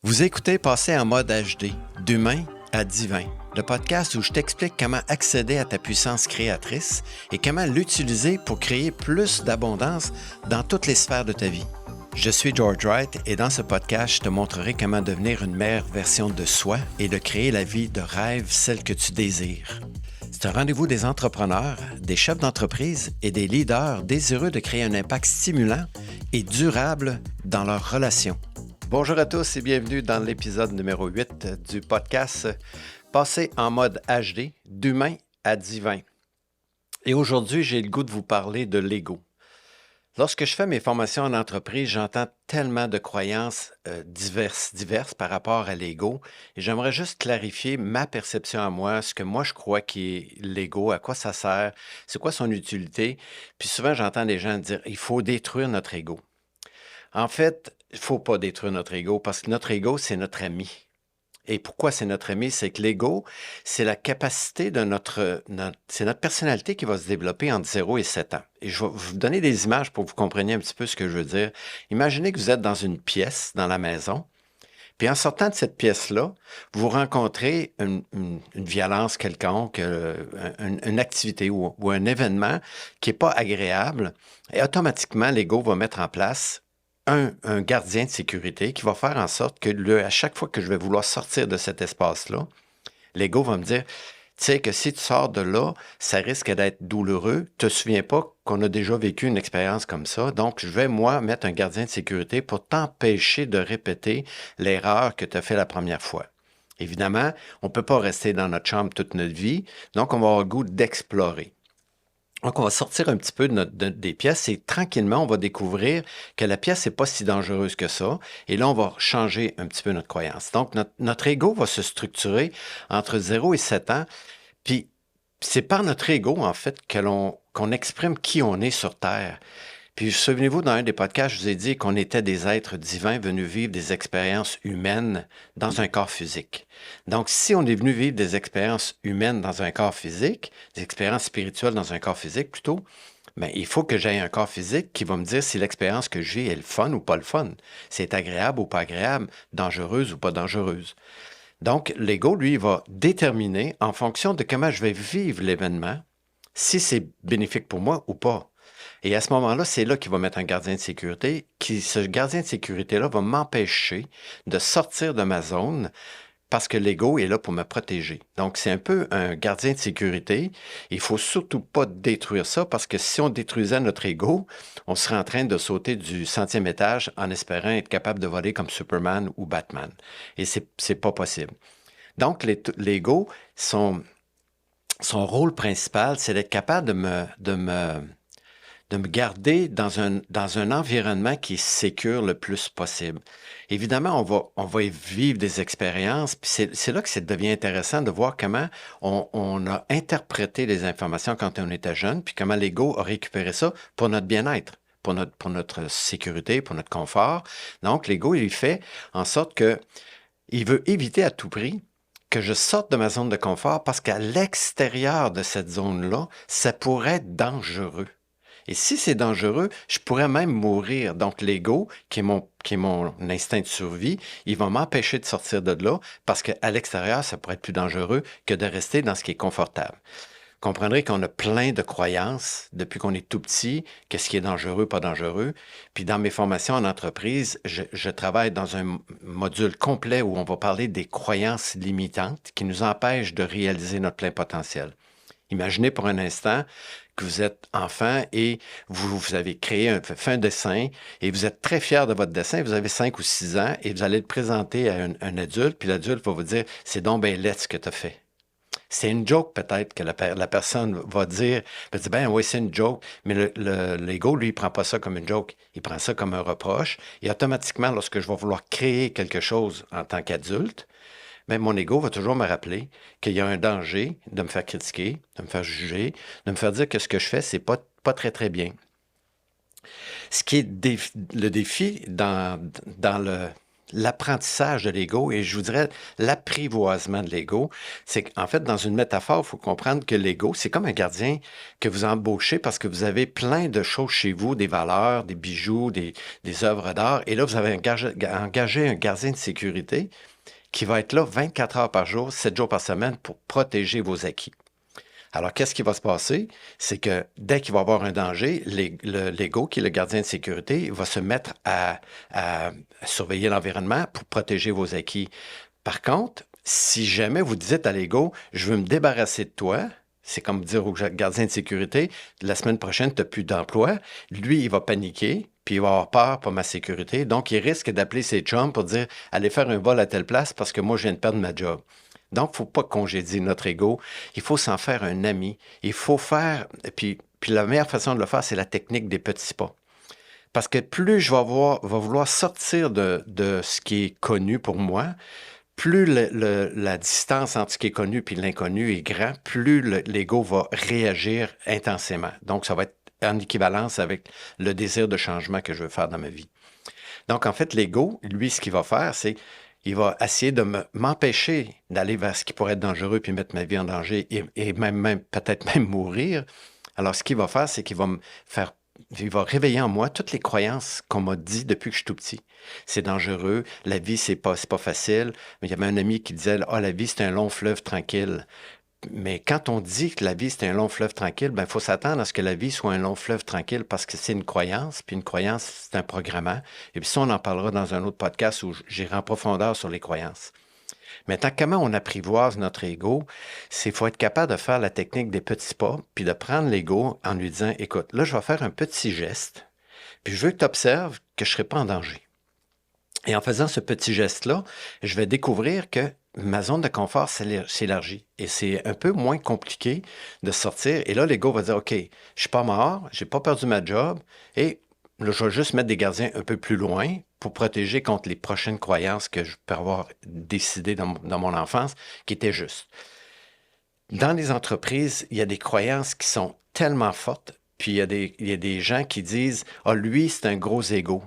Vous écoutez Passer en mode HD, d'humain à divin, le podcast où je t'explique comment accéder à ta puissance créatrice et comment l'utiliser pour créer plus d'abondance dans toutes les sphères de ta vie. Je suis George Wright et dans ce podcast, je te montrerai comment devenir une meilleure version de soi et de créer la vie de rêve, celle que tu désires. C'est un rendez-vous des entrepreneurs, des chefs d'entreprise et des leaders désireux de créer un impact stimulant et durable dans leurs relations. Bonjour à tous et bienvenue dans l'épisode numéro 8 du podcast Passer en mode HD, d'humain à divin. Et aujourd'hui, j'ai le goût de vous parler de l'ego. Lorsque je fais mes formations en entreprise, j'entends tellement de croyances diverses par rapport à l'ego. Et j'aimerais juste clarifier ma perception à moi, ce que moi je crois qui est l'ego, à quoi ça sert, c'est quoi son utilité. Puis souvent, j'entends des gens dire, il faut détruire notre ego. En fait, il ne faut pas détruire notre ego parce que notre ego, c'est notre ami. Et pourquoi c'est notre ami? C'est que l'ego, c'est la capacité de c'est notre personnalité qui va se développer entre 0 et 7 ans. Et je vais vous donner des images pour que vous compreniez un petit peu ce que je veux dire. Imaginez que vous êtes dans une pièce, dans la maison, puis en sortant de cette pièce-là, vous rencontrez une violence quelconque, une activité ou un événement qui n'est pas agréable, et automatiquement, l'ego va mettre en place un gardien de sécurité qui va faire en sorte que à chaque fois que je vais vouloir sortir de cet espace-là, l'ego va me dire, tu sais que si tu sors de là, ça risque d'être douloureux. Tu te souviens pas qu'on a déjà vécu une expérience comme ça. Donc, je vais, moi, mettre un gardien de sécurité pour t'empêcher de répéter l'erreur que tu as fait la première fois. Évidemment, on ne peut pas rester dans notre chambre toute notre vie, donc on va avoir le goût d'explorer. Donc, on va sortir un petit peu des pièces et tranquillement, on va découvrir que la pièce n'est pas si dangereuse que ça. Et là, on va changer un petit peu notre croyance. Donc, notre ego va se structurer entre 0 et 7 ans. Puis, c'est par notre ego, en fait, qu'on exprime qui on est sur Terre. Puis, souvenez-vous, dans un des podcasts, je vous ai dit qu'on était des êtres divins venus vivre des expériences humaines dans un corps physique. Donc, si on est venu vivre des expériences humaines dans un corps physique, des expériences spirituelles dans un corps physique plutôt, bien, il faut que j'aie un corps physique qui va me dire si l'expérience que j'ai est le fun ou pas le fun, si c'est agréable ou pas agréable, dangereuse ou pas dangereuse. Donc, l'ego, lui, va déterminer en fonction de comment je vais vivre l'événement, si c'est bénéfique pour moi ou pas. Et à ce moment-là, c'est là qu'il va mettre un gardien de sécurité, ce gardien de sécurité-là va m'empêcher de sortir de ma zone parce que l'ego est là pour me protéger. Donc, c'est un peu un gardien de sécurité. Il faut surtout pas détruire ça parce que si on détruisait notre ego, on serait en train de sauter du 100e étage en espérant être capable de voler comme Superman ou Batman. Et c'est pas possible. Donc, l'ego, son rôle principal, c'est d'être capable de me garder dans un environnement qui est sécure le plus possible. Évidemment, on va vivre des expériences, puis c'est là que ça devient intéressant de voir comment on a interprété les informations quand on était jeune, puis comment l'ego a récupéré ça pour notre bien-être, pour notre sécurité, pour notre confort. Donc, l'ego, il fait en sorte que il veut éviter à tout prix que je sorte de ma zone de confort parce qu'à l'extérieur de cette zone-là, ça pourrait être dangereux. Et si c'est dangereux, je pourrais même mourir. Donc, l'ego, qui est mon instinct de survie, il va m'empêcher de sortir de là parce qu'à l'extérieur, ça pourrait être plus dangereux que de rester dans ce qui est confortable. Vous comprendrez qu'on a plein de croyances depuis qu'on est tout petit, qu'est-ce qui est dangereux, pas dangereux. Puis dans mes formations en entreprise, je travaille dans un module complet où on va parler des croyances limitantes qui nous empêchent de réaliser notre plein potentiel. Imaginez pour un instant que vous êtes enfant et vous avez fait un dessin et vous êtes très fier de votre dessin, vous avez 5 ou 6 ans et vous allez le présenter à un adulte, puis l'adulte va vous dire « c'est donc bien laid ce que tu as fait ». C'est une joke peut-être que la personne va dire, ben oui, c'est une joke, mais l'ego, lui, il prend pas ça comme une joke, il prend ça comme un reproche, et automatiquement, lorsque je vais vouloir créer quelque chose en tant qu'adulte, mais mon ego va toujours me rappeler qu'il y a un danger de me faire critiquer, de me faire juger, de me faire dire que ce que je fais, c'est pas très, très bien. Ce qui est le défi dans l'apprentissage de l'ego et je vous dirais l'apprivoisement de l'ego. C'est qu'en fait, dans une métaphore, il faut comprendre que l'ego, c'est comme un gardien que vous embauchez parce que vous avez plein de choses chez vous, des valeurs, des bijoux, des œuvres d'art. Et là, vous avez engagé un gardien de sécurité qui va être là 24 heures par jour, 7 jours par semaine pour protéger vos acquis. Alors, qu'est-ce qui va se passer? C'est que dès qu'il va y avoir un danger, l'ego, qui est le gardien de sécurité, va se mettre à surveiller l'environnement pour protéger vos acquis. Par contre, si jamais vous dites à l'ego, je veux me débarrasser de toi, c'est comme dire au gardien de sécurité, la semaine prochaine, tu n'as plus d'emploi, lui, il va paniquer, puis il va avoir peur pour ma sécurité. Donc, il risque d'appeler ses chums pour dire, allez faire un vol à telle place parce que moi, je viens de perdre ma job. Donc, il ne faut pas congédier notre ego. Il faut s'en faire un ami. Il faut faire... Puis la meilleure façon de le faire, c'est la technique des petits pas. Parce que plus je vais vouloir sortir de ce qui est connu pour moi, plus la distance entre ce qui est connu et l'inconnu est grand, plus l'ego va réagir intensément. Donc, ça va être en équivalence avec le désir de changement que je veux faire dans ma vie. Donc, en fait, l'ego, lui, ce qu'il va faire, c'est il va essayer de m'empêcher d'aller vers ce qui pourrait être dangereux puis mettre ma vie en danger et même peut-être même mourir. Alors, ce qu'il va faire, c'est qu'il va il va réveiller en moi toutes les croyances qu'on m'a dit depuis que je suis tout petit. C'est dangereux, la vie, c'est pas facile. Mais il y avait un ami qui disait, la vie, c'est un long fleuve tranquille. Mais quand on dit que la vie, c'est un long fleuve tranquille, il faut s'attendre à ce que la vie soit un long fleuve tranquille parce que c'est une croyance, puis une croyance, c'est un programmant. Et puis ça, on en parlera dans un autre podcast où j'irai en profondeur sur les croyances. Maintenant, comment on apprivoise notre ego? C'est qu'il faut être capable de faire la technique des petits pas, puis de prendre l'ego en lui disant, écoute, là, je vais faire un petit geste, puis je veux que tu observes que je ne serai pas en danger. Et en faisant ce petit geste-là, je vais découvrir que ma zone de confort s'élargit. Et c'est un peu moins compliqué de sortir. Et là, l'ego va dire, OK, je ne suis pas mort, je n'ai pas perdu ma job. Et là, je vais juste mettre des gardiens un peu plus loin pour protéger contre les prochaines croyances que je peux avoir décidées dans mon enfance, qui étaient justes. Dans les entreprises, il y a des croyances qui sont tellement fortes. Puis il y a des gens qui disent, lui, c'est un gros ego.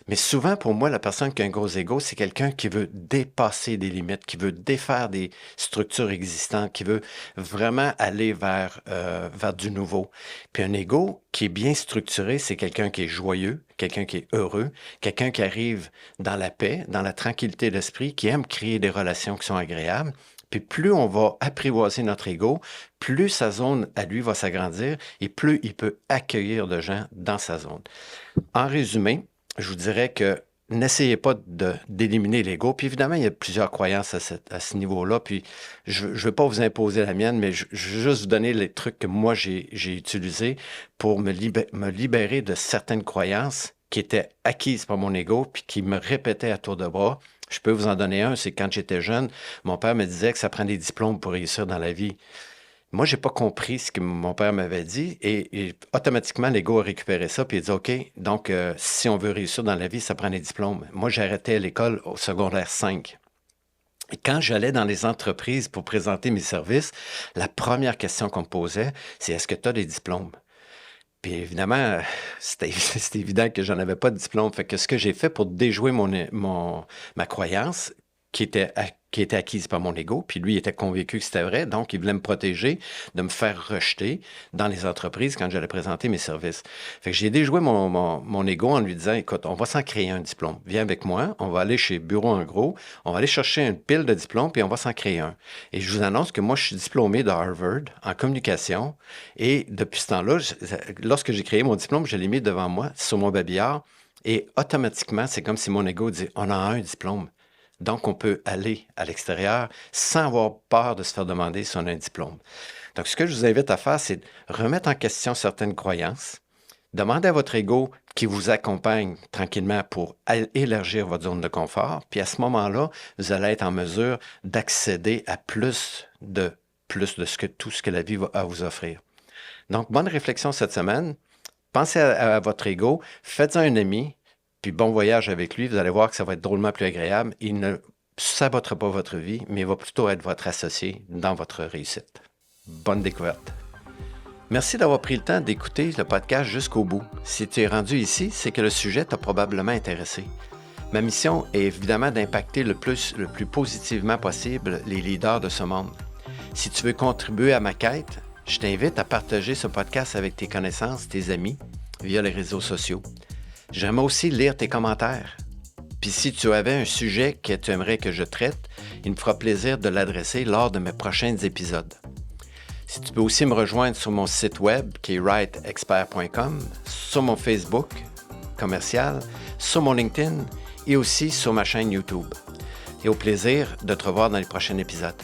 Mais souvent, pour moi, la personne qui a un gros ego, c'est quelqu'un qui veut dépasser des limites, qui veut défaire des structures existantes, qui veut vraiment aller vers du nouveau. Puis un ego qui est bien structuré, c'est quelqu'un qui est joyeux, quelqu'un qui est heureux, quelqu'un qui arrive dans la paix, dans la tranquillité d'esprit, qui aime créer des relations qui sont agréables. Puis plus on va apprivoiser notre ego, plus sa zone à lui va s'agrandir et plus il peut accueillir de gens dans sa zone. En résumé, je vous dirais que n'essayez pas d'éliminer l'ego. Puis évidemment, il y a plusieurs croyances à ce niveau-là. Puis je ne veux pas vous imposer la mienne, mais je veux juste vous donner les trucs que moi, j'ai utilisés pour me libérer de certaines croyances qui étaient acquises par mon ego puis qui me répétaient à tour de bras. Je peux vous en donner un, c'est quand j'étais jeune, mon père me disait que ça prend des diplômes pour réussir dans la vie. Moi, je n'ai pas compris ce que mon père m'avait dit et automatiquement, l'ego a récupéré ça puis il dit, OK, donc si on veut réussir dans la vie, ça prend des diplômes. Moi, j'ai arrêté à l'école au secondaire 5. Et quand j'allais dans les entreprises pour présenter mes services, la première question qu'on me posait, c'est est-ce que tu as des diplômes? Puis évidemment, c'était évident que j'en avais pas de diplôme. Fait que ce que j'ai fait pour déjouer ma croyance, qui était acquise par mon ego, puis lui, il était convaincu que c'était vrai, donc il voulait me protéger de me faire rejeter dans les entreprises quand j'allais présenter mes services. Fait que j'ai déjoué mon ego en lui disant, écoute, on va s'en créer un diplôme. Viens avec moi, on va aller chez Bureau en gros, on va aller chercher une pile de diplômes, puis on va s'en créer un. Et je vous annonce que moi, je suis diplômé de Harvard en communication, et depuis ce temps-là, lorsque j'ai créé mon diplôme, je l'ai mis devant moi, sur mon babillard, et automatiquement, c'est comme si mon ego dit, on a un diplôme. Donc, on peut aller à l'extérieur sans avoir peur de se faire demander si on a un diplôme. Donc, ce que je vous invite à faire, c'est de remettre en question certaines croyances, demander à votre ego qui vous accompagne tranquillement pour élargir votre zone de confort. Puis à ce moment-là, vous allez être en mesure d'accéder à plus de tout ce que la vie va à vous offrir. Donc, bonne réflexion cette semaine. Pensez à votre ego, faites-en un ami, puis bon voyage avec lui, vous allez voir que ça va être drôlement plus agréable. Il ne sabotera pas votre vie, mais il va plutôt être votre associé dans votre réussite. Bonne découverte. Merci d'avoir pris le temps d'écouter le podcast jusqu'au bout. Si tu es rendu ici, c'est que le sujet t'a probablement intéressé. Ma mission est évidemment d'impacter le plus positivement possible les leaders de ce monde. Si tu veux contribuer à ma quête, je t'invite à partager ce podcast avec tes connaissances, tes amis, via les réseaux sociaux. J'aimerais aussi lire tes commentaires. Puis si tu avais un sujet que tu aimerais que je traite, il me fera plaisir de l'adresser lors de mes prochains épisodes. Si tu peux aussi me rejoindre sur mon site web qui est writeexpert.com, sur mon Facebook commercial, sur mon LinkedIn et aussi sur ma chaîne YouTube. Et au plaisir de te revoir dans les prochains épisodes.